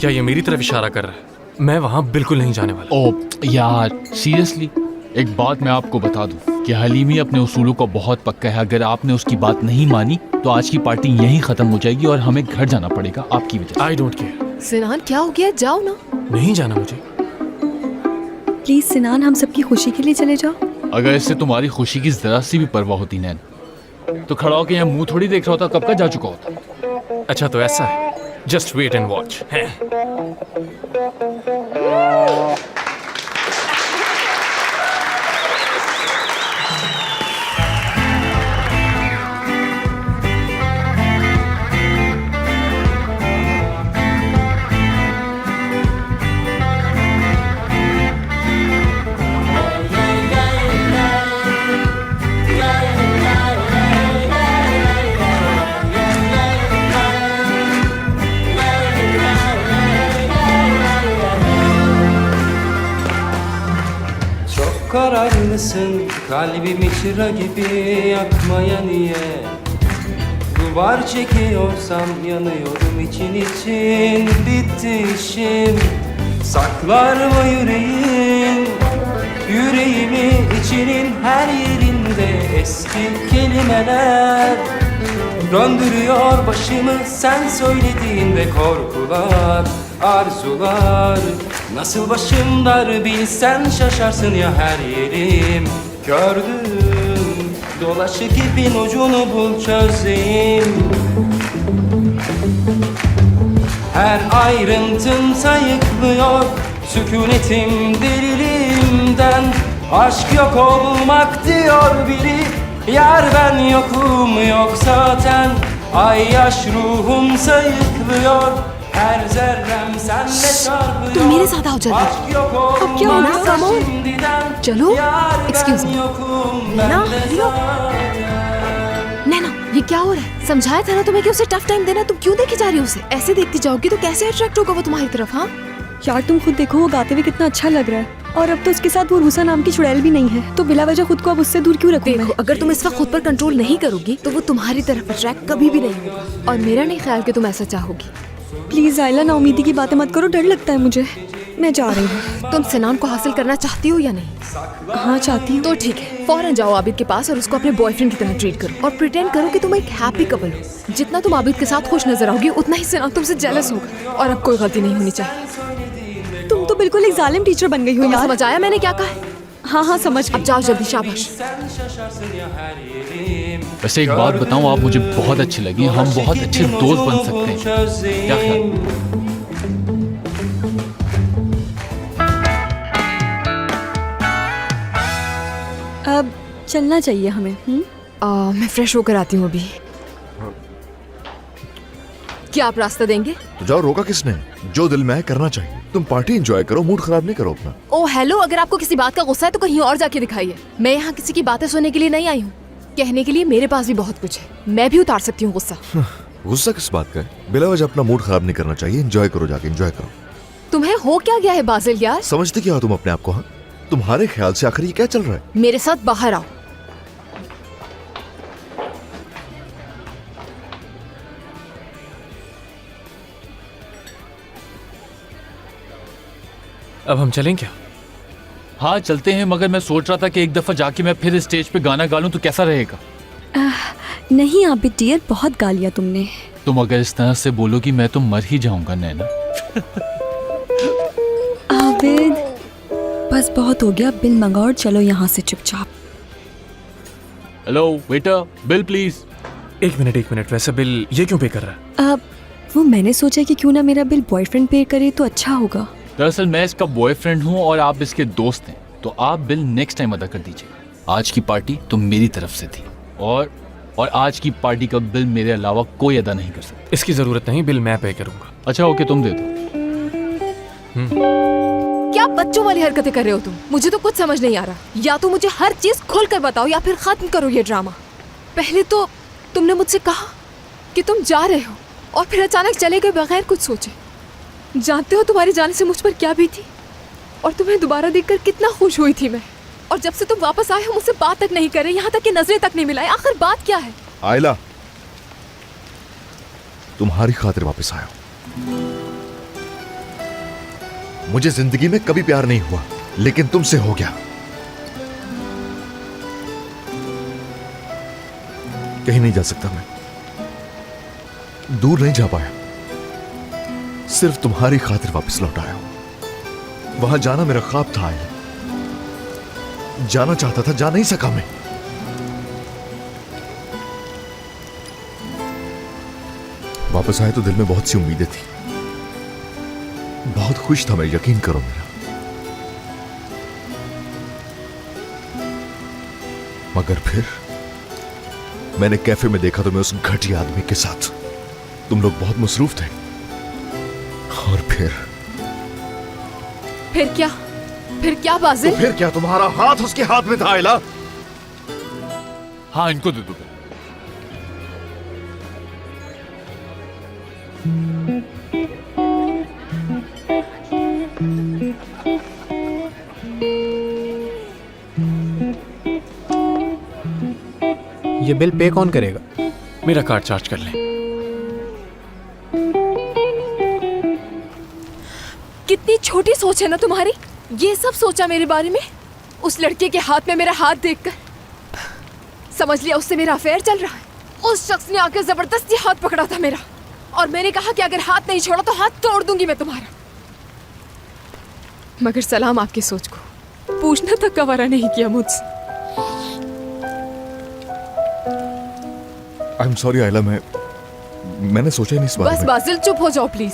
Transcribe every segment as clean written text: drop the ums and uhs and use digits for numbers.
क्या ये मेरी तरफ इशारा कर रहा है? मैं वहाँ बिल्कुल नहीं जाने वाला। ओ यार सीरियसली, एक बात मैं आपको बता दूं कि हलीमी अपने उसूलों को बहुत पक्का है। अगर आपने उसकी बात नहीं मानी तो आज की पार्टी यहीं खत्म हो जाएगी और हमें घर जाना पड़ेगा आपकी वजह से। I don't care. सिनान क्या हो गया, जाओ ना। नहीं जाना मुझे। प्लीज सिनान, हम सबकी खुशी के लिए चले जाओ। अगर इससे तुम्हारी खुशी की जरा सी भी परवाह होती नैन तो खड़ा होकर यहाँ मुंह थोड़ी देख रहा होता, कब का जा चुका होता। अच्छा तो ऐसा है, जस्ट वेट एंड वॉच है। Kararlısın, kalbimi çıra gibi yakmaya niye? Duvar çekiyorsam yanıyorum için için. Bitti işim, saklar mı yüreğin? Yüreğimi içinin her yerinde eski kelimeler döndürüyor başımı sen söylediğinde korkular, arzular. Nasıl başım dar bilsen şaşarsın ya her yerim gördüm. Dolaşık ipin ucunu bul çözeyim. Her ayrıntım sayıklıyor, sükunetim deliliğimden. Aşk yok olmak diyor biri, yar ben yokum yok zaten. Ay yaş ruhum sayıklıyor, her zerrem senle çarpıyor. तुम मेरे साथ आओ जल्दी। Aşk yok अब क्या olmak होना? Come on. şimdiden. चलो, Yar excuse ben me. yokum नैना, ben de हरियो। zaten. नैना, ये क्या हो रहा है? समझाया था ना तुम्हें कि उसे टफ टाइम देना, तुम क्यों देखी जा रही हो उसे? ऐसे देखती जाओगी तो कैसे अट्रैक्ट होगा वो तुम्हारी तरफ? हाँ यार तुम खुद देखो, वो गाते हुए कितना अच्छा लग रहा है। और अब तो उसके साथ वो रूसा नाम की चुड़ैल भी नहीं है, तो बिला वजह खुद को अब उससे दूर क्यों रखूं मैं? देखो, अगर तुम इस वक्त खुद पर कंट्रोल नहीं करोगी तो वो तुम्हारी तरफ अट्रैक्ट कभी भी नहीं होगा। और मेरा नहीं ख्याल कि तुम ऐसा चाहोगी। प्लीज आयला, नाउमीदी की बातें मत करो, डर लगता है मुझे। मैं जा रही हूँ। तुम सिनान को हासिल करना चाहती हो या नहीं? हाँ चाहती हूँ। तो ठीक है, फौरन जाओ आबिद के पास और उसको अपने बॉयफ्रेंड की तरह ट्रीट करो और प्रिटेंड करो कि तुम एक हैप्पी कपल हो। जितना तुम आबिद के साथ खुश नजर आओगी उतना ही सिनान तुमसे जेलस होगा। और अब कोई गलती नहीं होनी चाहिए। तुम तो बिल्कुल एक जालिम टीचर बन गई हो तुम्हें यार। समझ आया मैंने क्या कहा है? हाँ हाँ समझ अब गई। जाओ जल्दी, शाबाश। Sen şaşarsın ya her yerim. वैसे एक बात बताऊं, आप मुझे बहुत अच्छी लगी, हम बहुत अच्छे दोस्त बन सकते हैं। क्या ख्याल? अब चलना चाहिए हमें। मैं फ्रेश होकर आती हूँ अभी। क्या आप रास्ता देंगे? तो जाओ, रोका किसने? जो दिल में है करना चाहिए। तुम पार्टी एंजॉय करो, मूड खराब नहीं करो अपना। ओ हेलो, अगर आपको किसी बात का गुस्सा है तो कहीं और जाके दिखाइए। मैं यहाँ किसी की बातें सुनने के लिए नहीं आई हूँ। कहने के लिए मेरे पास भी बहुत कुछ है, मैं भी उतार सकती हूँ गुस्सा। गुस्सा किस बात का है? बिला वजह अपना मूड खराब नहीं करना चाहिए। एंजॉय करो, जाके एंजॉय करो। तुम्हें हो क्या गया है बाजिल यार? समझते क्या हो तुम अपने आप को? हाँ, तुम्हारे ख्याल से आखिर ये क्या चल रहा है? मेरे साथ बाहर आओ। अब हम चलें क्या? हाँ चलते हैं, मगर मैं सोच रहा था कि एक दफा जाके मैं फिर स्टेज पे गाना गा लूं तो कैसा रहेगा? नहीं आबिद डियर, बहुत गा लिया तुमने। तुम अगर इस तरह से बोलोगी मैं तो मर ही जाऊंगा नैना। आबिद बस बहुत हो गया, बिल मंगाओ और चलो यहाँ से चुपचाप। Hello waiter, bill please. एक मिनट, वैसे बिल ये क्यों पे कर रहा है? अब वो मैंने सोचा कि क्यों ना मेरा बिल बॉयफ्रेंड पे करे तो अच्छा होगा। दरअसल मैं इसका बॉयफ्रेंड हूँ और आप इसके दोस्त हैं, तो आप बिल नेक्स्ट टाइम अदा कर दीजिए। आज की पार्टी तो मेरी तरफ से थी और आज की पार्टी का बिल मेरे अलावा कोई अदा नहीं कर सकता। इसकी जरूरत नहीं, बिल मैं पे करूंगा। अच्छा ओके, तुम दे दो। क्या बच्चों वाली हरकतें कर रहे हो तुम? मुझे तो कुछ समझ नहीं आ रहा। या तो मुझे हर चीज खुल कर बताओ या फिर खत्म करो ये ड्रामा। पहले तो तुमने मुझसे कहा कि तुम जा रहे हो और फिर अचानक चले गए बगैर कुछ सोचे। जानते हो तुम्हारे जाने से मुझ पर क्या भी थी और तुम्हें दोबारा देखकर कितना खुश हुई थी मैं। और जब से तुम वापस आए हो मुझसे बात तक नहीं करे, यहाँ तक कि नजरें तक नहीं मिलाए। आखिर बात क्या है? आयला, तुम्हारी खातिर वापस आया हूं। मुझे जिंदगी में कभी प्यार नहीं हुआ, लेकिन तुमसे हो गया। कहीं नहीं जा सकता मैं, दूर नहीं जा पाया, सिर्फ तुम्हारी खातिर वापस लौट आया हूं। वहां जाना मेरा ख्वाब था आइला, जाना चाहता था, जा नहीं सका मैं। वापस आए तो दिल में बहुत सी उम्मीदें थी, बहुत खुश था मैं, यकीन करो मेरा। मगर फिर मैंने कैफे में देखा तो मैं उस घटिया आदमी के साथ, तुम लोग बहुत मसरूफ थे। और फिर क्या बाजिल? तो फिर क्या, तुम्हारा हाथ उसके हाथ में था आइला। हाँ, इनको दे दो। ये बिल पे कौन करेगा? मेरा कार्ड चार्ज कर लें। कितनी छोटी सोच है ना तुम्हारी। ये सब सोचा मेरे बारे में उस लड़के के हाथ में मेरा हाथ देखकर। समझ लिया उससे मेरा अफेयर चल रहा है। उस शख्स ने आकर जबरदस्ती हाथ पकड़ा था मेरा, और मैंने कहा कि अगर हाथ नहीं छोड़ा तो हाथ तोड़ दूंगी मैं तुम्हारा। मगर सलाम आपकी सोच को, पूछना तक गवारा नहीं किया मुझसे। आई एम सॉरी आइला, मैंने सोचा ही नहीं इस बारे बस में। बाजिल चुप हो जाओ प्लीज।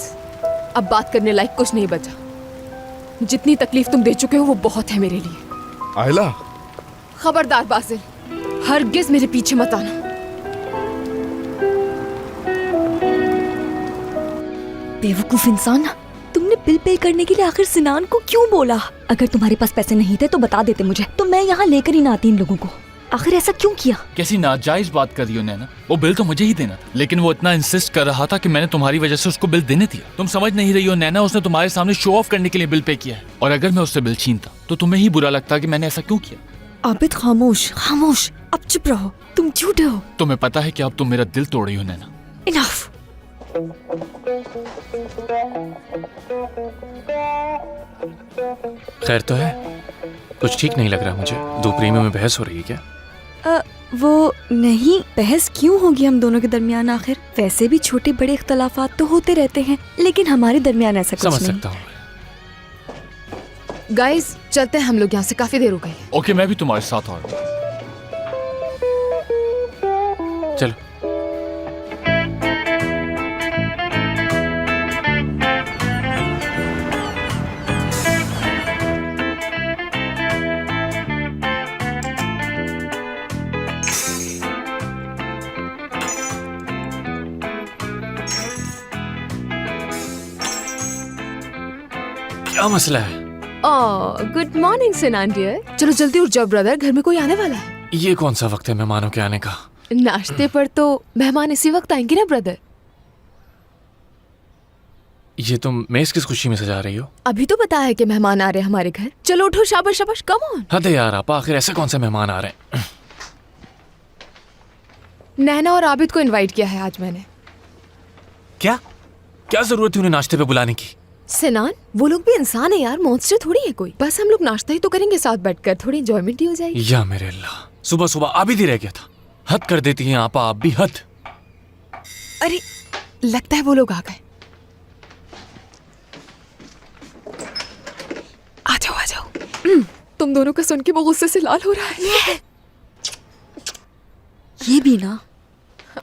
अब बात करने लायक कुछ नहीं बचा। जितनी तकलीफ तुम दे चुके हो वो बहुत है मेरे लिए। आइला, खबरदार बाजिल, हरगिज मेरे पीछे मत आना। बेवकूफ इंसान, तुमने बिल पे करने के लिए आखिर सिनान को क्यों बोला? अगर तुम्हारे पास पैसे नहीं थे तो बता देते मुझे, तो मैं यहाँ लेकर ही ना आती इन लोगों को। आखिर ऐसा क्यों किया? कैसी नाजायज बात कर रही हो नैना। वो बिल तो मुझे ही देना था, लेकिन वो इतना इंसिस्ट कर रहा था कि मैंने तुम्हारी वजह से उसको बिल देने दिया। तुम समझ नहीं रही हो नैना, उसने तुम्हारे सामने शो ऑफ करने के लिए बिल पे किया है। और अगर मैं उससे बिल छीनता तो तुम्हें ही बुरा लगता कि मैंने ऐसा क्यों किया। आबिद खामोश खामोश, अब चुप रहो, तुम झूठे हो। तुम्हें पता है कि अब तुम मेरा दिल तोड़ रही हो नैना। इनफ। खैर तो है, कुछ ठीक नहीं लग रहा मुझे। दो प्रेमियों में बहस हो रही है क्या? वो नहीं, बहस क्यों होगी हम दोनों के दरमियान? आखिर वैसे भी छोटे बड़े इख्तलाफात तो होते रहते हैं, लेकिन हमारे दरमियान ऐसा कुछ समझ नहीं। सकता हूँ। गाइस चलते हैं हम लोग यहाँ से, काफी देर हो गई। ओके, मैं भी तुम्हारे साथ और चलो। क्या मसला है? Good morning Sinan dear. चलो जल्दी उठ जाओ ब्रदर, घर में कोई आने वाला है। ये कौन सा वक्त है मेहमानों के आने का? नाश्ते पर तो मेहमान इसी वक्त आएंगे ना ब्रदर। ये तुम मेज किस खुशी में सजा रही हो? अभी तो पता है कि मेहमान आ रहे हैं हमारे घर। चलो उठो, शाबाश शाबाश, कम ऑन। हद है यार आपा, आखिर ऐसे कौन से मेहमान आ रहे हैं? नैना और आबिद को इनवाइट किया है आज मैंने। क्या क्या जरूरत थी उन्हें नाश्ते पे बुलाने की? सिनान, वो लोग भी इंसान है यार, मॉन्स्टर थोड़ी है कोई। बस हम लोग नाश्ता ही तो करेंगे साथ बैठकर, थोड़ी एंजॉयमेंट ही हो जाएगी। या मेरे अल्लाह, सुबह सुबह आबिद ही रह गया था। हद कर देती हैं आपा आप भी, हद। अरे लगता है वो लोग आ गए। आ जाओ आ जाओ। तुम दोनों का सुन के वो गुस्से से लाल हो रहा है। ये भी ना।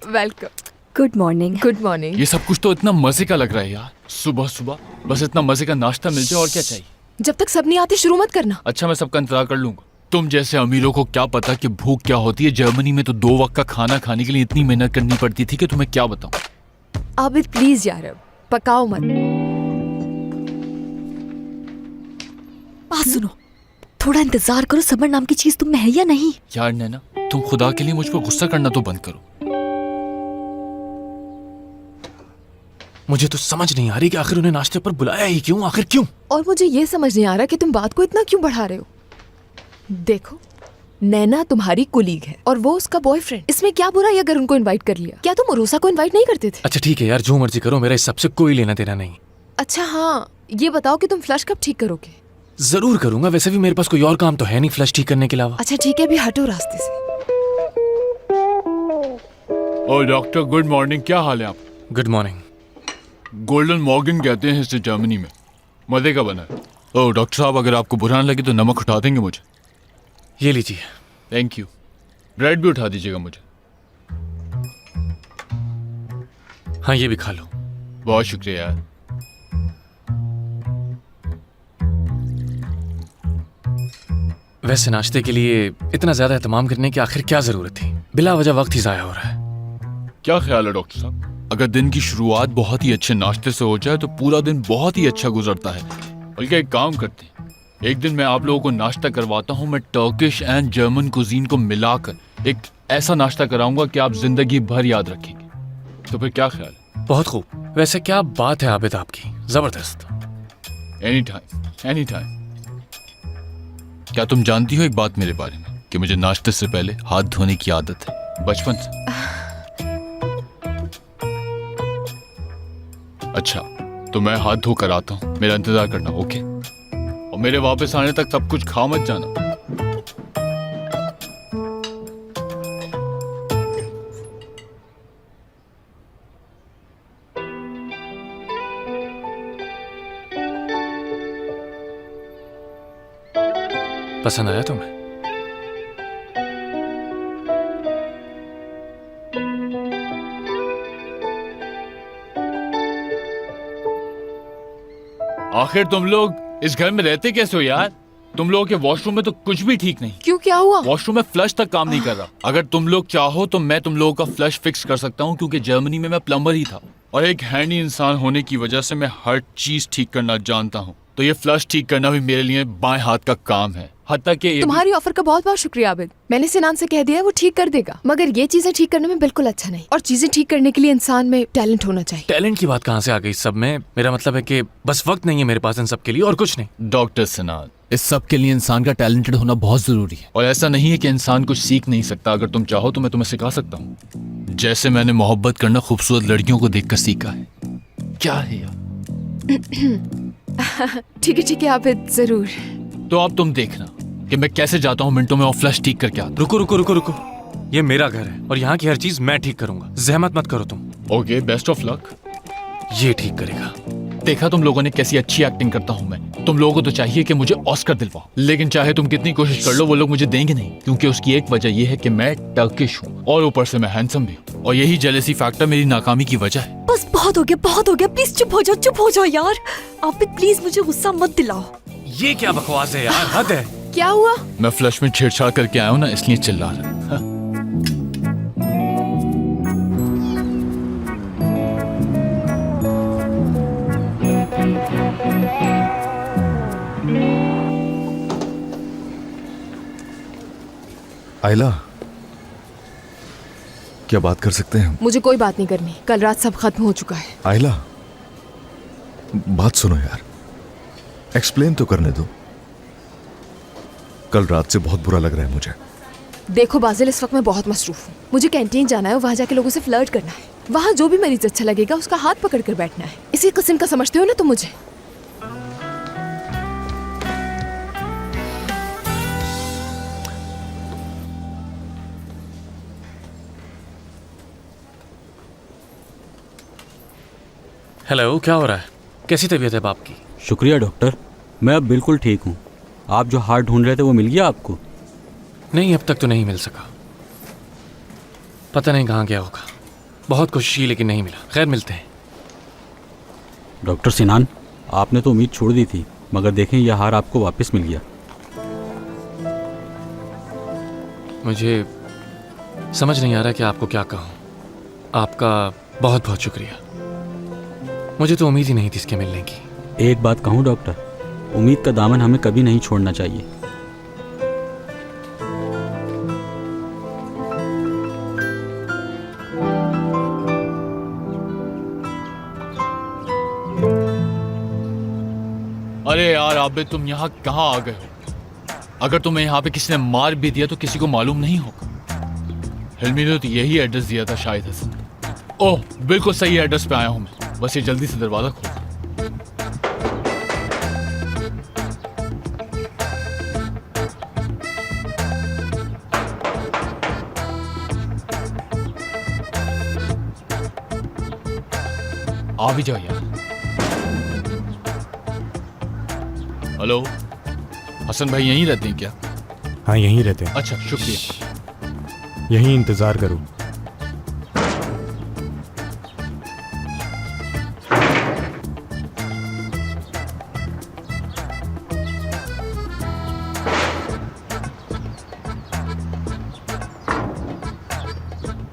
Welcome. Good morning. Good morning. ये सब कुछ तो इतना मजे का लग रहा है यार। सुबह सुबह बस इतना मजे का नाश्ता मिल जाए, और क्या चाहिए। जब तक सब नहीं आते शुरू मत करना। अच्छा, मैं सबका इंतजार कर लूंगा। तुम जैसे अमीरों को क्या पता कि भूख क्या होती है। जर्मनी में तो 2 वक्त का खाना खाने के लिए इतनी मेहनत करनी पड़ती थी कि तुम्हें क्या बताऊं। आबिद प्लीज यार, अब पकाओ मत। बात सुनो, थोड़ा इंतजार करो। सब्र नाम की चीज तुम में है या नहीं? यार नैना, तुम खुदा के लिए मुझ पर गुस्सा करना तो बंद करो। मुझे तो समझ नहीं आ रही कि आखिर उन्हें नाश्ते पर बुलाया ही क्यों, आखिर क्यों? और मुझे ये समझ नहीं आ रहा कि तुम बात को इतना क्यों बढ़ा रहे हो। देखो, नैना तुम्हारी कुलीग है और वो उसका बॉयफ्रेंड। इसमें क्या बुरा है अगर उनको इनवाइट कर लिया? क्या तुम उरूसा को इनवाइट नहीं करते थे? अच्छा ठीक है यार, जो मर्जी करो, मेरा इस सबसे कोई लेना देना नहीं। अच्छा हाँ, ये बताओ कि तुम फ्लश कब ठीक करोगे? जरूर करूंगा, वैसे भी मेरे पास कोई और काम तो है नहीं फ्लश ठीक करने के अलावा। अच्छा ठीक है, अभी हटो रास्ते से। ओ डॉक्टर, गुड मॉर्निंग। क्या हाल है आप? Good morning. गोल्डन मॉर्गन कहते हैं इसे जर्मनी में। मजे का बना है। ओ डॉक्टर साहब, अगर आपको बुरा ना लगे तो नमक उठा देंगे मुझे। ये लीजिए। Thank you. ब्रेड भी उठा दीजिएगा मुझे। हाँ ये भी खा लो। बहुत शुक्रिया यार। वैसे नाश्ते के लिए इतना ज्यादा एहतमाम करने की आखिर क्या जरूरत थी? बिला वजह वक्त ही जाया हो रहा है। क्या ख्याल है डॉक्टर साहब, अगर दिन की शुरुआत बहुत ही अच्छे नाश्ते से हो जाए तो पूरा दिन बहुत ही अच्छा गुजरता है। बल्कि एक काम करते हैं, एक दिन मैं आप लोगों को नाश्ता करवाता हूँ। मैं टर्किश एंड जर्मन कुजीन को मिलाकर एक ऐसा नाश्ता कराऊंगा कि आप जिंदगी भर याद रखेंगे। तो फिर क्या ख्याल है? बहुत खूब। वैसे क्या बात है आबिद आपकी, जबरदस्त। Any time, any time. क्या तुम जानती हो एक बात मेरे बारे में, कि मुझे नाश्ते से पहले हाथ धोने की आदत है बचपन से। अच्छा, तो मैं हाथ धो कर आता हूँ, मेरा इंतजार करना, ओके? और मेरे वापस आने तक सब कुछ खा मत जाना। पसंद आया तुम्हें? आखिर तुम लोग इस घर में रहते कैसे हो यार? तुम लोगों के वॉशरूम में तो कुछ भी ठीक नहीं। क्यों, क्या हुआ? वॉशरूम में फ्लश तक काम नहीं कर रहा। अगर तुम लोग चाहो तो मैं तुम लोगों का फ्लश फिक्स कर सकता हूँ, क्योंकि जर्मनी में मैं प्लम्बर ही था और एक हैंडी इंसान होने की वजह से मैं हर चीज ठीक करना जानता हूँ। तो ये फ्लश ठीक करना भी मेरे लिए बाएं हाथ का काम है। हत्ता कि तुम्हारी ऑफर का बहुत बहुत शुक्रिया आबिद। मैंने सिनान से कह दिया है, वो ठीक कर देगा। मगर ये चीजें ठीक करने में बिल्कुल अच्छा नहीं, और चीजें ठीक करने के लिए इंसान में टैलेंट होना चाहिए। टैलेंट की बात कहाँ से आ गई सब में? मेरा मतलब है कि बस वक्त नहीं है मेरे पास इन सब के लिए, और कुछ नहीं। डॉक्टर सिनान, इस सब के लिए इंसान का टैलेंटेड होना बहुत जरूरी है। और ऐसा नहीं है कि इंसान कुछ सीख नहीं सकता। अगर तुम चाहो तो मैं तुम्हें सिखा सकता हूँ, जैसे मैंने मोहब्बत करना खूबसूरत लड़कियों को देखकर सीखा है। क्या है यार? ठीक है आबिद, जरूर। तो अब तुम देखना कि मैं कैसे जाता हूँ मिनटों में और फ्लश ठीक करके आता रुको रुको रुको रुको, ये मेरा घर है और यहाँ की हर चीज मैं ठीक करूंगा। जहमत मत करो तुम। हूँ। Okay, best of luck. ये ठीक करेगा। देखा तुम लोगों ने कैसी अच्छी एक्टिंग करता हूँ मैं। तुम लोगों को तो चाहिए कि मुझे ऑस्कर दिलवाओ, लेकिन चाहे तुम कितनी कोशिश कर लो वो लोग मुझे देंगे नहीं, क्योंकि उसकी एक वजह यह है कि मैं टर्किश हूँ और ऊपर से मैं हैंडसम भी हूँ, और यही जेलसी फैक्टर मेरी नाकामी की वजह है। बस बहुत हो गया, प्लीज चुप हो जाओ यार। आप प्लीज मुझे गुस्सा मत दिलाओ। ये क्या बकवास है यार, हद है। क्या हुआ? मैं फ्लश में छेड़छाड़ करके आया हूँ ना, इसलिए चिल्ला रहा है। आयला, क्या बात कर सकते हैं हम? मुझे कोई बात नहीं करनी, कल रात सब खत्म हो चुका है। आयला, बात सुनो यार, एक्सप्लेन तो करने दो। कल रात से बहुत बुरा लग रहा है मुझे। देखो बाजिल, इस वक्त मैं बहुत मसरूफ हूँ। मुझे कैंटीन जाना है और वहाँ जाके लोगों से फ्लर्ट करना है। वहाँ जो भी मरीज अच्छा लगेगा उसका हाथ पकड़ कर बैठना है। इसी किस्म का समझते हो ना तुम मुझे? हेलो, क्या हो रहा है? कैसी तबीयत है बाप की? शुक्रिया डॉक्टर, मैं अब बिल्कुल ठीक हूँ। आप जो हार्ट ढूंढ रहे थे वो मिल गया आपको? नहीं, अब तक तो नहीं मिल सका। पता नहीं कहाँ गया होगा। बहुत कोशिश की लेकिन नहीं मिला। खैर, मिलते हैं। डॉक्टर सिनान, आपने तो उम्मीद छोड़ दी थी, मगर देखें यह हार आपको वापस मिल गया। मुझे समझ नहीं आ रहा कि आपको क्या कहूँ। आपका बहुत बहुत शुक्रिया। मुझे तो उम्मीद ही नहीं थी इसके मिलने की। एक बात कहूँ डॉक्टर, उम्मीद का दामन हमें कभी नहीं छोड़ना चाहिए। अरे यार आबिद, तुम यहाँ कहाँ आ गए हो? अगर तुम्हें यहाँ पे किसी ने मार भी दिया तो किसी को मालूम नहीं होगा। हिलमी ने तो यही एड्रेस दिया था शायद हसन। ओह, बिल्कुल सही एड्रेस पे आया हूँ मैं। बस ये जल्दी से दरवाजा खोल। आ भी जाओ यार। हेलो, हसन भाई यहीं रहते हैं क्या? हाँ यहीं रहते हैं, अच्छा, शुक्रिया। यहीं इंतजार करूँ।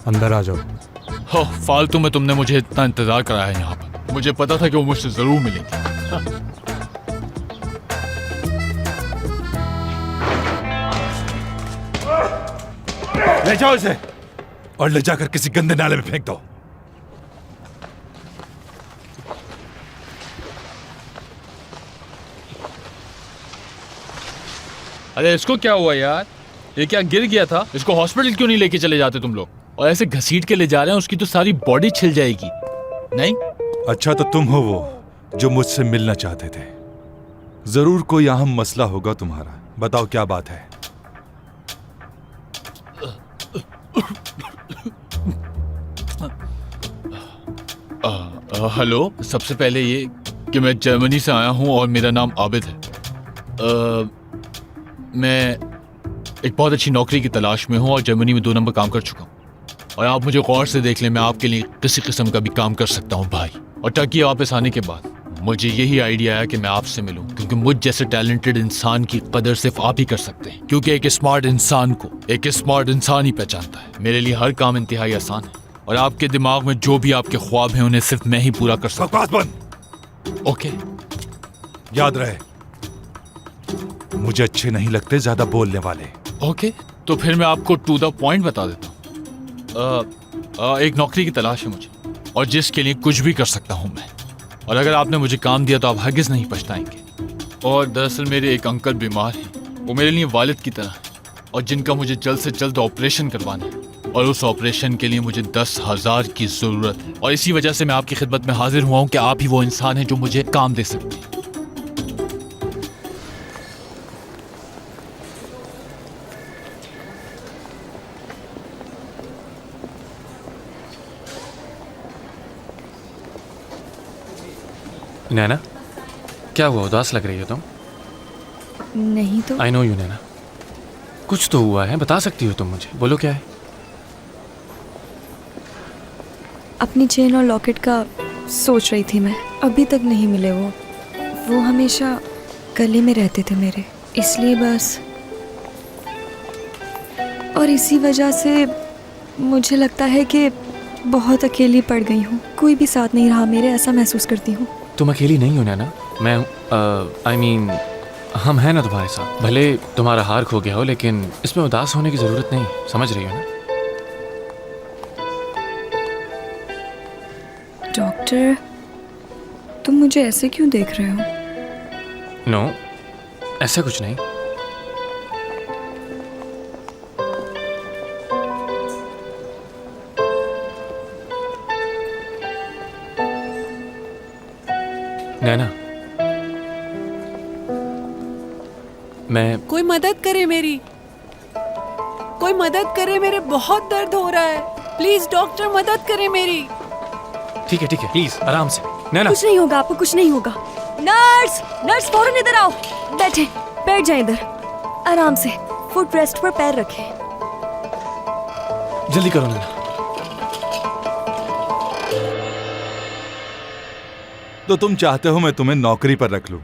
अंदर आ जाओ। हो, फालतू में तुमने मुझे इतना इंतजार कराया है यहाँ पर। मुझे पता था कि वो मुझसे जरूर मिलेंगे। ले जाओ इसे और ले जाकर किसी गंदे नाले में फेंक दो। अरे इसको क्या हुआ यार? ये क्या गिर गया था? इसको हॉस्पिटल क्यों नहीं लेके चले जाते तुम लोग? और ऐसे घसीट के ले जा रहे हैं, उसकी तो सारी बॉडी छिल जाएगी। नहीं? अच्छा तो तुम हो वो जो मुझसे मिलना चाहते थे। जरूर कोई अहम मसला होगा तुम्हारा। बताओ क्या बात है? हेलो, सबसे पहले ये कि मैं जर्मनी से आया हूँ और मेरा नाम आबिद है। मैं एक बहुत अच्छी नौकरी की तलाश में हूँ और जर्मनी में 2 नंबर काम कर चुका हूँ। और आप मुझे गौर से देख लें, मैं आपके लिए किसी किस्म का भी काम कर सकता हूँ भाई। और टर्की वापस आने के बाद मुझे यही आइडिया आया कि मैं आपसे मिलूं, क्योंकि मुझ जैसे टैलेंटेड इंसान की कदर सिर्फ आप ही कर सकते हैं। क्योंकि एक स्मार्ट इंसान को एक स्मार्ट इंसान ही पहचानता है। मेरे लिए हर काम इंतहाई आसान है और आपके दिमाग में जो भी आपके ख्वाब हैं उन्हें सिर्फ मैं ही पूरा कर सकता बकवास बंद। हूं। ओके, याद रहे, मुझे अच्छे नहीं लगते ज्यादा बोलने वाले। ओके, तो फिर मैं आपको टू द पॉइंट बता देता हूँ। एक नौकरी की तलाश है मुझे, और जिसके लिए कुछ भी कर सकता हूँ मैं। और अगर आपने मुझे काम दिया तो आप हरगिज़ नहीं पछताएंगे। और दरअसल मेरे एक अंकल बीमार हैं, वो मेरे लिए वालिद की तरह हैं, और जिनका मुझे जल्द से जल्द ऑपरेशन करवाना है। और उस ऑपरेशन के लिए मुझे 10,000 की ज़रूरत है। और इसी वजह से मैं आपकी खिदमत में हाजिर हुआ हूँ कि आप ही वो इंसान हैं जो मुझे काम दे सकते हैं। नैना, क्या हुआ? उदास लग रही हो तुम। नहीं तो आई नो यू नैना, कुछ तो हुआ है, बता सकती हो तुम मुझे। बोलो क्या है? अपनी चेन और लॉकेट का सोच रही थी मैं। अभी तक नहीं मिले वो हमेशा गले में रहते थे मेरे, इसलिए बस। और इसी वजह से मुझे लगता है कि बहुत अकेली पड़ गई हूँ। कोई भी साथ नहीं रहा मेरे, ऐसा महसूस करती हूँ। तुम अकेली नहीं हो नैना, मैं आई मीन हम हैं ना तुम्हारे साथ। भले तुम्हारा हार खो गया हो, लेकिन इसमें उदास होने की ज़रूरत नहीं। समझ रही हो ना? डॉक्टर, तुम मुझे ऐसे क्यों देख रहे हो? नो, ऐसा कुछ नहीं। नैना, मैं कोई मदद करे मेरी, कोई मदद करे, मेरे बहुत दर्द हो रहा है। प्लीज डॉक्टर मदद करे मेरी। ठीक है प्लीज आराम से। नैना, कुछ नहीं होगा, आपको कुछ नहीं होगा। नर्स, नर्स फौरन इधर आओ। बैठ जाए इधर, आराम से। फुट रेस्ट पर पैर रखें। जल्दी करो नैना। तो तुम चाहते हो मैं तुम्हें नौकरी पर रख लूं?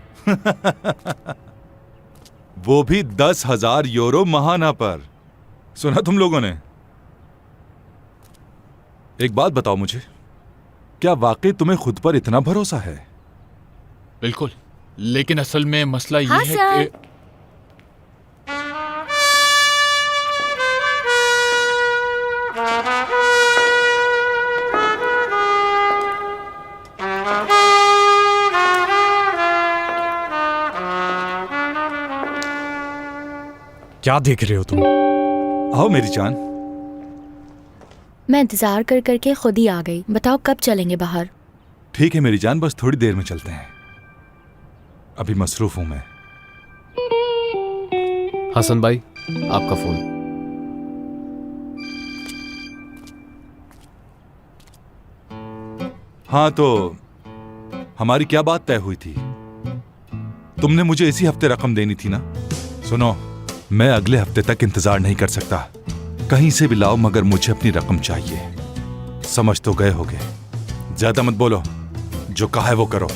वो भी 10,000 यूरो महाना पर। सुना तुम लोगों ने? एक बात बताओ मुझे, क्या वाकई तुम्हें खुद पर इतना भरोसा है? बिल्कुल, लेकिन असल में मसला ये हाँ है सर। कि क्या देख रहे हो तुम? आओ मेरी जान। मैं इंतजार कर करके खुद ही आ गई। बताओ कब चलेंगे बाहर? ठीक है मेरी जान, बस थोड़ी देर में चलते हैं। अभी मसरूफ हूं मैं। हसन भाई, आपका फोन। हाँ तो हमारी क्या बात तय हुई थी? तुमने मुझे इसी हफ्ते रकम देनी थी ना? सुनो, मैं अगले हफ्ते तक इंतजार नहीं कर सकता। कहीं से भी लाओ, मगर मुझे अपनी रकम चाहिए। समझ तो गए होगे। ज्यादा मत बोलो, जो कहा है वो करो।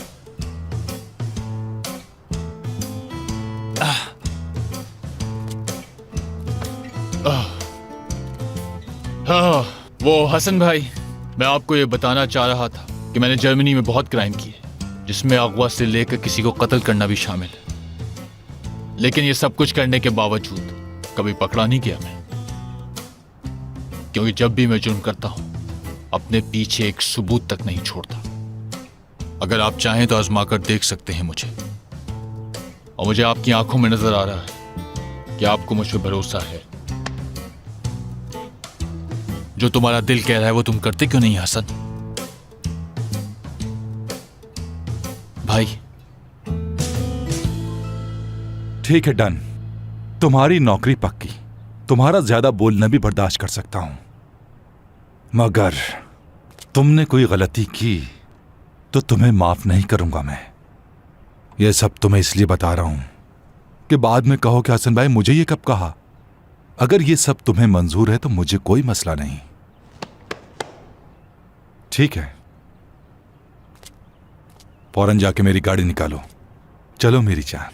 हाँ, वो हसन भाई, मैं आपको ये बताना चाह रहा था कि मैंने जर्मनी में बहुत क्राइम किए, जिसमें अगवा से लेकर किसी को कत्ल करना भी शामिल है। लेकिन ये सब कुछ करने के बावजूद कभी पकड़ा नहीं गया मैं, क्योंकि जब भी मैं जुर्म करता हूं अपने पीछे एक सबूत तक नहीं छोड़ता। अगर आप चाहें तो आजमा कर देख सकते हैं मुझे, और मुझे आपकी आंखों में नजर आ रहा है कि आपको मुझ पर भरोसा है। जो तुम्हारा दिल कह रहा है वो तुम करते क्यों नहीं हसन भाई? ठीक है, डन। तुम्हारी नौकरी पक्की। तुम्हारा ज्यादा बोलना भी बर्दाश्त कर सकता हूं, मगर तुमने कोई गलती की तो तुम्हें माफ नहीं करूंगा मैं। यह सब तुम्हें इसलिए बता रहा हूं कि बाद में कहो कि हसन भाई मुझे ये कब कहा। अगर ये सब तुम्हें मंजूर है तो मुझे कोई मसला नहीं। ठीक है, फौरन जाके मेरी गाड़ी निकालो। चलो मेरी जान।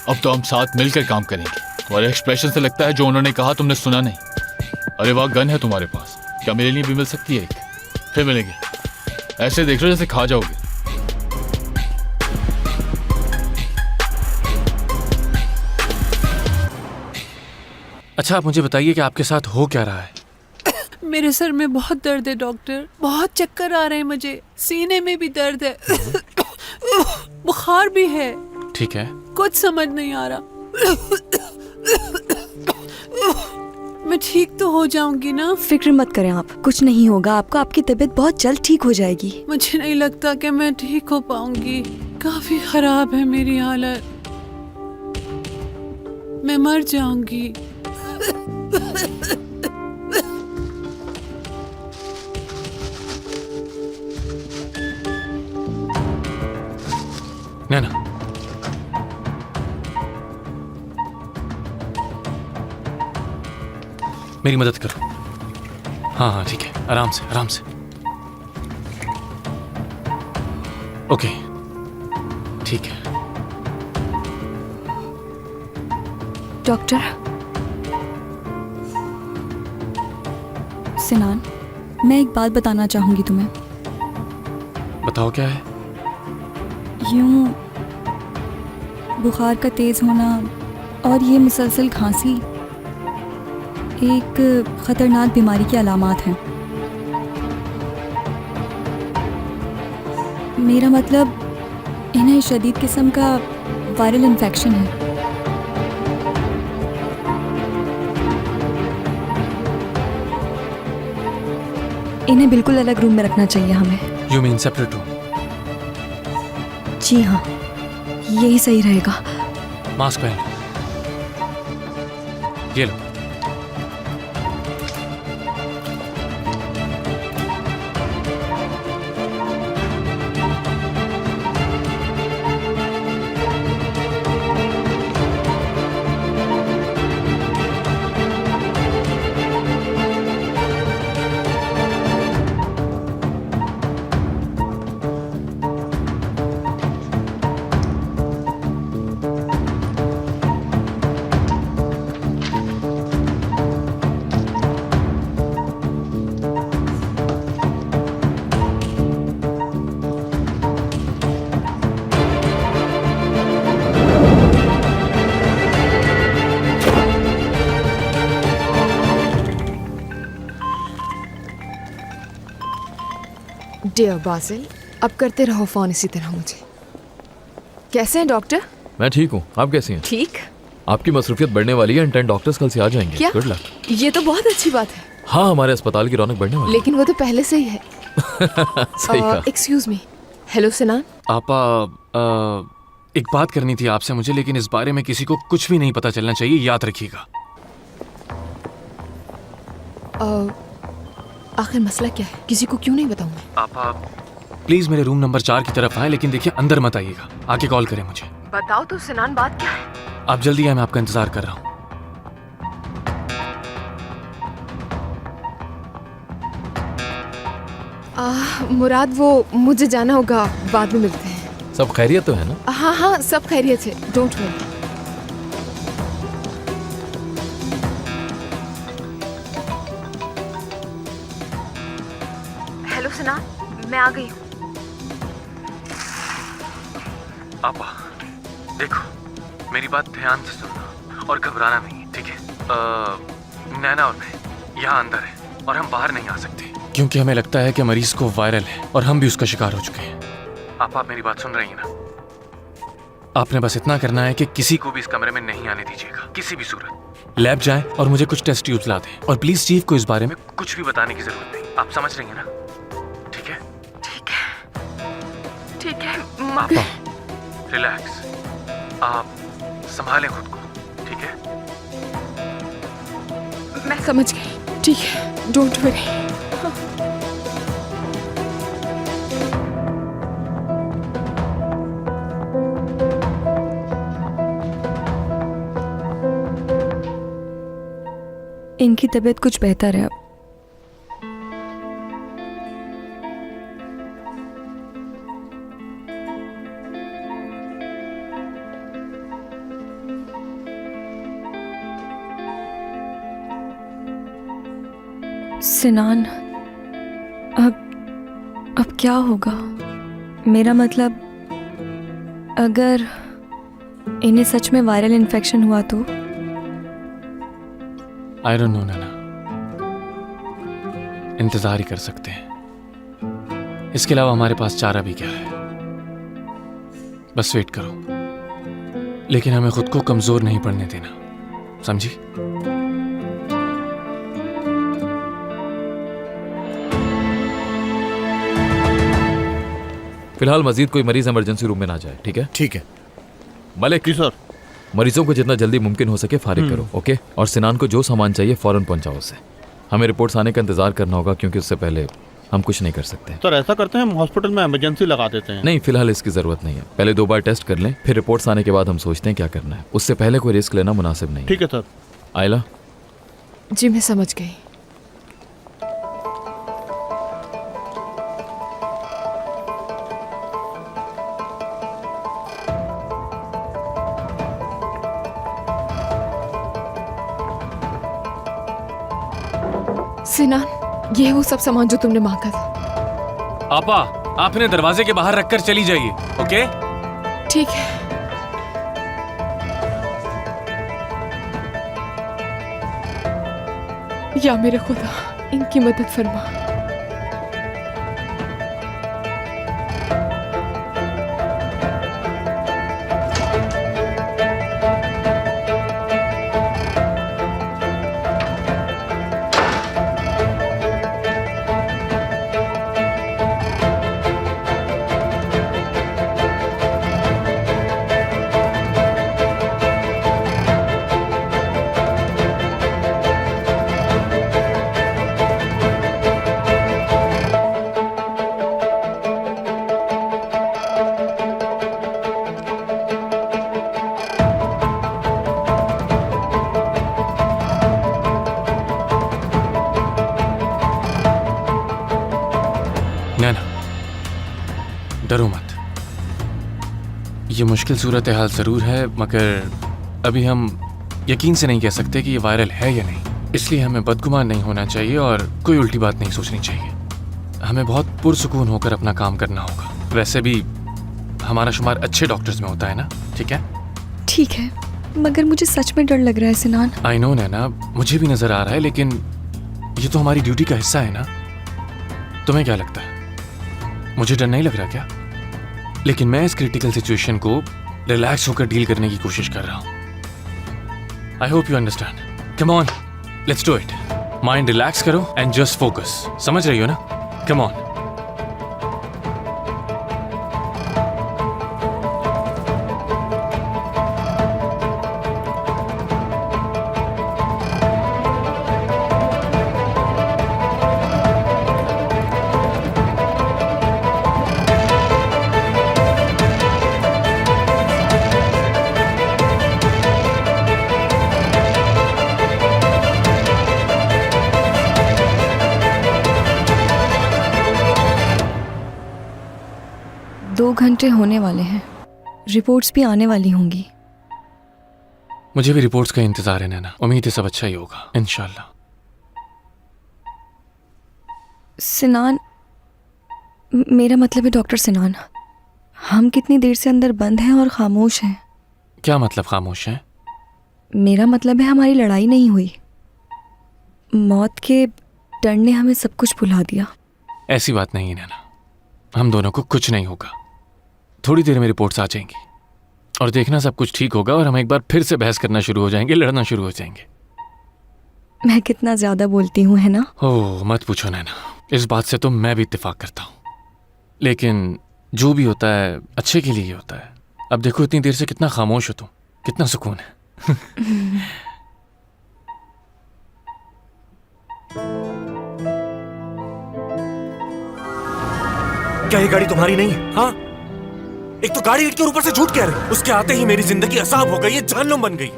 अब तो हम साथ मिलकर काम करेंगे। तुम्हारे एक्सप्रेशन से लगता है जो उन्होंने कहा तुमने सुना नहीं। अरे वाह, गन है तुम्हारे पास, क्या मेरे लिए भी मिल सकती है एक? फिर मिलेंगे। ऐसे देख रहे हो जैसे खा जाओगे। अच्छा, आप मुझे बताइए कि आपके साथ हो क्या रहा है? मेरे सर में बहुत दर्द है डॉक्टर, बहुत चक्कर आ रहे हैं मुझे, सीने में भी दर्द है, बुखार भी है। ठीक है, कुछ समझ नहीं आ रहा। मैं ठीक तो हो जाऊंगी ना? फिक्र मत करें आप, कुछ नहीं होगा आपको। आपकी तबीयत बहुत जल्द ठीक हो जाएगी। मुझे नहीं लगता कि मैं ठीक हो पाऊंगी। काफी खराब है मेरी हालत, मैं मर जाऊंगी। नैना, मेरी मदद करो। हाँ हाँ ठीक है, आराम से आराम से। ओके, ठीक है। डॉक्टर सिनान, मैं एक बात बताना चाहूंगी तुम्हें। बताओ क्या है? यूं बुखार का तेज होना और ये मुसलसल खांसी एक खतरनाक बीमारी की अलामात हैं। मेरा मतलब इन्हें शदीद किस्म का वायरल इन्फेक्शन है। इन्हें बिल्कुल अलग रूम में रखना चाहिए हमें। You mean separate room? जी हाँ, यही सही रहेगा। मास्क पहन लो। ये लो। डियर बासिल, अब करते रहो फोन इसी तरह मुझे। कैसे हैं डॉक्टर? मैं ठीक हूँ, आप कैसी हैं? ठीक। आपकी मसरूफियत बढ़ने वाली है, 10 डॉक्टर्स कल से आ जाएंगे। क्या? Good luck. ये तो बहुत अच्छी बात है। हाँ, हमारे अस्पताल की रौनक बढ़ने वाली लेकिन वो तो पहले से ही है। सही कहा। Excuse me. हेलो सिनान। आपा, एक बात करनी थी आपसे मुझे, लेकिन इस बारे में किसी को कुछ भी नहीं पता चलना चाहिए, याद रखिएगा। आखिर मसला क्या है? किसी को क्यों नहीं बताऊं मैं? आप प्लीज मेरे रूम नंबर 4 की तरफ आए, लेकिन देखिए अंदर मत आइएगा। आके कॉल करें मुझे। बताओ तो सिनान, बात क्या है? आप जल्दी आए, मैं आपका इंतजार कर रहा हूँ। मुराद, वो मुझे जाना होगा, बाद में मिलते हैं। सब खैरियत तो है ना? हाँ हाँ, सब खैरियत है, डोंट वरी। हेलो सिनान, मैं आ गई हूँ। आपा देखो, मेरी बात ध्यान से सुनना और घबराना नहीं, ठीक है? नैना और मैं यहाँ अंदर हैं और हम बाहर नहीं आ सकते क्योंकि हमें लगता है कि मरीज को वायरल है और हम भी उसका शिकार हो चुके हैं। आप मेरी बात सुन रही हैं ना? आपने बस इतना करना है कि किसी को भी इस कमरे में नहीं आने दीजिएगा, किसी भी सूरत। लैब जाएं और मुझे कुछ टेस्ट ट्यूब्स ला दें, और प्लीज चीफ को इस बारे में कुछ भी बताने की जरूरत नहीं। आप समझ रही हैं ना? ठीक है? ठीक है आपा रिलैक्स, आप संभालें खुद को, ठीक है? मैं समझ गई, ठीक है, डोंट वरी। इनकी तबीयत कुछ बेहतर है अब। सिनान, अब क्या होगा? मेरा मतलब, अगर इन्हें सच में वायरल इन्फेक्शन हुआ तो? आई डोंट नो नैना, इंतजार ही कर सकते हैं। इसके अलावा हमारे पास चारा भी क्या है? बस वेट करो, लेकिन हमें खुद को कमजोर नहीं पड़ने देना, समझी? फिलहाल मजीद कोई मरीज इमरजेंसी रूम में ना जाए, ठीक है? ठीक है मलिक जी सर, मरीजों को जितना जल्दी मुमकिन हो सके फारिग करो, ओके? और सिनान को जो सामान चाहिए फौरन पहुंचाओ उसे। हमें रिपोर्ट्स आने का इंतजार करना होगा क्योंकि उससे पहले हम कुछ नहीं कर सकते। सर ऐसा करते हैं, हम हॉस्पिटल में इमरजेंसी लगा देते हैं। नहीं, फिलहाल इसकी जरूरत नहीं है। पहले 2 बार टेस्ट कर लें, फिर रिपोर्ट्स आने के बाद हम सोचते हैं क्या करना है। उससे पहले कोई रिस्क लेना मुनासिब नहीं। ठीक है सर। आयला? जी मैं समझ गई। सिनान, ये है वो सब सामान जो तुमने मांगा था। आपा, आप इन्हें दरवाजे के बाहर रखकर चली जाइए, ओके? ठीक है। या मेरे खुदा, इनकी मदद फरमा। डरो मत, ये मुश्किल सूरत हाल ज़रूर है, मगर अभी हम यकीन से नहीं कह सकते कि ये वायरल है या नहीं। इसलिए हमें बदगुमान नहीं होना चाहिए और कोई उल्टी बात नहीं सोचनी चाहिए। हमें बहुत पुरसुकून होकर अपना काम करना होगा। वैसे भी हमारा शुमार अच्छे डॉक्टर्स में होता है ना, ठीक है? ठीक है, मगर मुझे सच में डर लग रहा है सिनान। आई नो नैना, मुझे भी नज़र आ रहा है, लेकिन ये तो हमारी ड्यूटी का हिस्सा है ना। तुम्हें क्या लगता है, मुझे डर नहीं लग रहा क्या? लेकिन मैं इस क्रिटिकल सिचुएशन को रिलैक्स होकर डील करने की कोशिश कर रहा हूं। I hope you understand. Come on, let's do it. Mind relax करो एंड जस्ट फोकस। समझ रही हो ना? Come on. 2 घंटे होने वाले हैं, रिपोर्ट्स भी आने वाली होंगी। मुझे भी रिपोर्ट्स का इंतजार है नैना, उम्मीद है सब अच्छा ही होगा इंशाल्लाह। सिनान, मेरा मतलब है डॉक्टर सिनान, हम कितनी देर से अंदर बंद हैं और खामोश हैं। क्या मतलब खामोश है? मेरा मतलब है हमारी लड़ाई नहीं हुई, मौत के डर ने हमें सब कुछ भुला दिया। ऐसी बात नहीं है नैना, हम दोनों को कुछ नहीं होगा। थोड़ी देर में रिपोर्ट्स आ जाएंगी और देखना सब कुछ ठीक होगा और हम एक बार फिर से बहस करना शुरू हो जाएंगे, लड़ना शुरू हो जाएंगे। मैं कितना ज्यादा बोलती हूँ, है ना? ओह मत पूछो नैना, इस बात से तो मैं भी इत्तेफाक करता हूँ, लेकिन जो भी होता है अच्छे के लिए ही होता है। अब देखो इतनी देर से कितना खामोश हो तुम, कितना सुकून है। क्या ये गाड़ी तुम्हारी नहीं है? हाँ, एक तो गाड़ी के ऊपर से झूठ कह रहे, उसके आते ही मेरी जिंदगी असाब हो गई, ये जहन्नुम बन गई।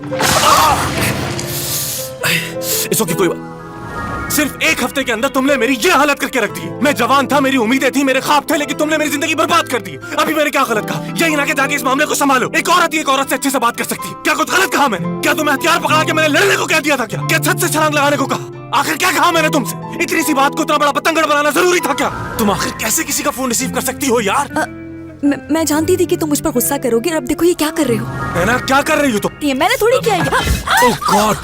इसो की कोई बात, सिर्फ 1 हफ्ते के अंदर तुमने मेरी ये हालत करके रख दी। मैं जवान था, मेरी उम्मीदें थी, मेरे ख्वाब थे, लेकिन तुमने मेरी जिंदगी बर्बाद कर दी। अभी मैंने क्या गलत कहा? यही ना कि जाके इस मामले को संभालो। एक औरत ही एक औरत से अच्छे से बात कर सकती है। क्या कुछ गलत कहा मैंने? क्या तुम्हें हथियार पकड़ा के मैंने लड़ने को कह दिया था? क्या छत से छलांग लगाने को कहा? आखिर क्या कहा मैंने तुमसे? इतनी सी बात को इतना बड़ा पतंगड़ बनाना जरूरी था क्या? तुम आखिर कैसे किसी का फोन रिसीव कर सकती हो यार? मैं जानती थी कि तुम मुझ पर गुस्सा करोगे, और अब देखो ये क्या कर रहे हो। नैना क्या कर रही हो तुम? ये मैंने थोड़ी किया है। ओह गॉड,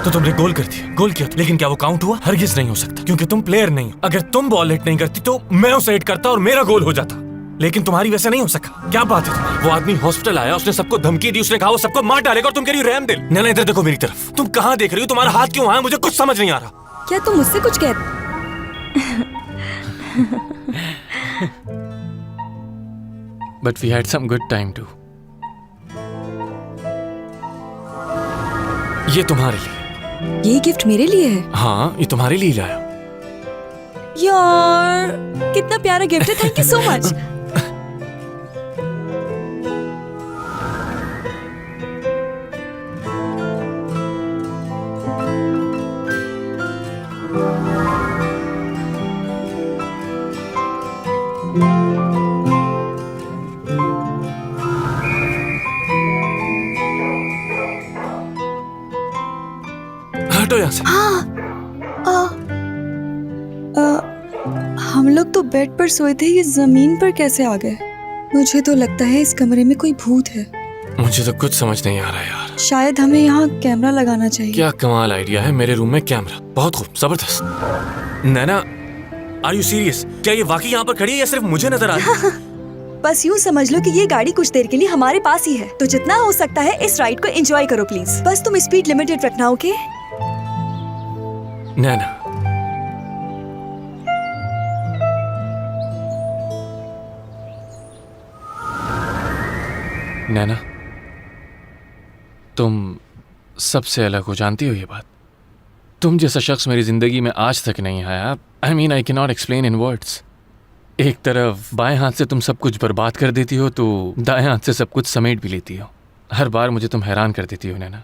तो तुमने गोल कर दिया, गोल किया, लेकिन क्या वो काउंट हुआ? हरगिज नहीं हो सकता, क्योंकि तुम प्लेयर नहीं हो। अगर तुम बॉल हिट नहीं करती तो मैं उसे हिट करता और मेरा गोल हो जाता, लेकिन तुम्हारी वैसे नहीं हो सका। क्या बात है? वो आदमी हॉस्पिटल आया, उसने सबको धमकी दी, उसने कहा वो सबको मार डालेगा और तुम कह रही हो रहम दिल। नैना इधर देखो मेरी तरफ, तुम कहाँ देख रही हो? तुम्हारा हाथ क्यों आया? मुझे कुछ समझ नहीं आ रहा। क्या तुम मुझसे कुछ कहते? But we had some good time too. ये तुम्हारे लिए। ये गिफ्ट मेरे लिए है? हाँ, ये तुम्हारे लिए लाया। यार कितना प्यारा गिफ्ट है, थैंक यू सो मच। हटो यहाँ से। हम लोग तो बेड पर सोए थे, ये जमीन पर कैसे आ गए? मुझे तो लगता है इस कमरे में कोई भूत है। मुझे तो कुछ समझ नहीं आ रहा यार। शायद हमें यहाँ कैमरा लगाना चाहिए। क्या कमाल आइडिया है, मेरे रूम में कैमरा। बहुत खूब, जबरदस्त। नैना, आर यू सीरियस? क्या ये वाकई यहाँ पर खड़ी है या सिर्फ मुझे नजर आ रही है? बस यूँ समझ लो कि ये गाड़ी कुछ देर के लिए हमारे पास ही है, तो जितना हो सकता है इस राइड को एंजॉय करो प्लीज। बस तुम स्पीड लिमिटेड रखना, ओके? नैना, नैना, तुम सबसे अलग हो, जानती हो ये बात? तुम जैसा शख्स मेरी जिंदगी में आज तक नहीं आया। I mean I can not explain in words. एक तरफ बाएं हाथ से तुम सब कुछ बर्बाद कर देती हो, तो दाएं हाथ से सब कुछ समेट भी लेती हो। हर बार मुझे तुम हैरान कर देती हो नैना।